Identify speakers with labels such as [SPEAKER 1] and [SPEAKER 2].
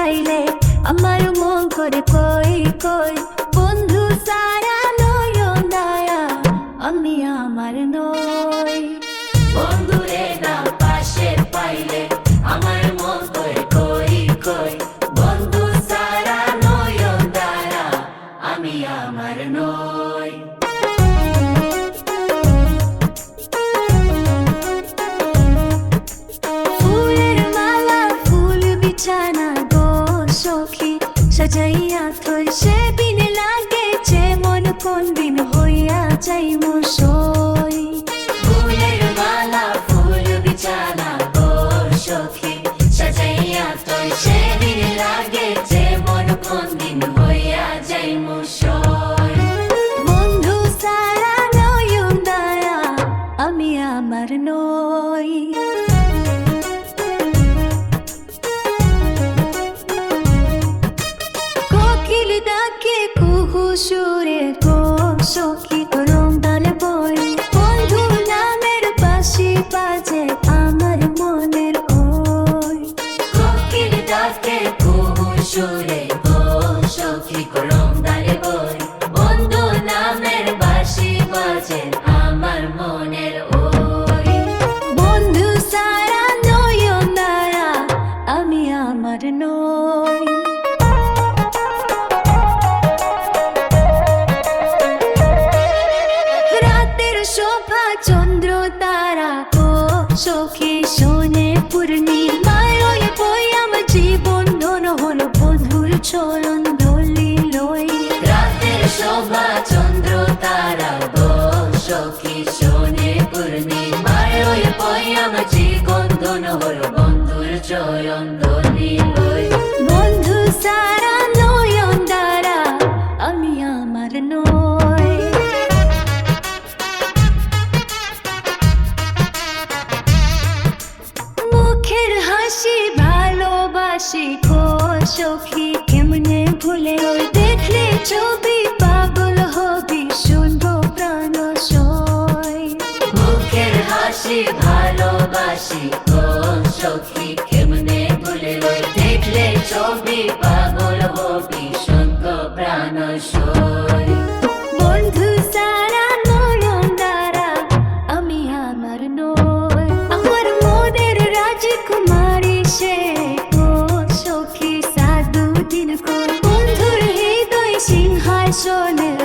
[SPEAKER 1] পাইলে আমার মন করে কই কই বন্ধু সারা নয়ন দয়া আমি আমার নই।
[SPEAKER 2] বন্ধুরে না পাশে পাইলে আমার মন করে কই কই বন্ধু সারা নয়ন দয়া আমি আমার নই।
[SPEAKER 1] ফুলের মালা ফুল বিছানা গো সখী সাজাইয়া থই সে দিন লাগেছে মন কোন দিন হইয়া যাইমু সই।
[SPEAKER 2] ফুলের মালা ফুল বিছানা গো সখী সাজাইয়া তোই সেদিন লাগে যে মন কোন দিন হইয়া যাইমু সই।
[SPEAKER 1] বন্ধু সারা নয়ন দয়া আমি আমার নই। কোকিল ডাকে কুহু সুরে গো সখী রং ডালে বই বন্ধু নামের বাঁশি বাজে আমার মনের ওই।
[SPEAKER 2] কোকিল ডাকে কুহু সুরে গো সখী করম দারে বই বন্ধু নামের বাঁশি বাজে আমার মনের ওই।
[SPEAKER 1] বন্ধু সারা নয়ন দয়া আমি আমার নই। রাতের শোভা চন্দ্র তারা ও সখী শোনে পূর্ণিমায় রয়ে বই আমার জীবন ধন হলো বন্ধুর চরণ ধলি লই।
[SPEAKER 2] রাতের শোভা চন্দ্র তারা গো সখী শোনে পূর্ণিমায় ওই বই আমার জীবন ধন হলো বন্ধুর চরণ ধনি লই।
[SPEAKER 1] বন্ধু সারা নয়ন দ্বারা আমি আমার নই। মুখের হাসি ভালোবাসি গো সখী কেমনে ভুলে ওই দেখলে ছবি পাগল হবি শুনবো প্রাণ সই।
[SPEAKER 2] মুখের হাসি ভালোবাসি গো সখী কেমনে ভুলে ওই দেখলে ছবি পাগল হবি সঙ্গ প্রাণ সই।
[SPEAKER 1] বন্ধু সারা নয়ন দ্বারা আমি আমার নই। আমার মনের রাজকুমারী সে ও সখী সাধু দিন কর বন্ধুর হৃদয় সিংহাসনের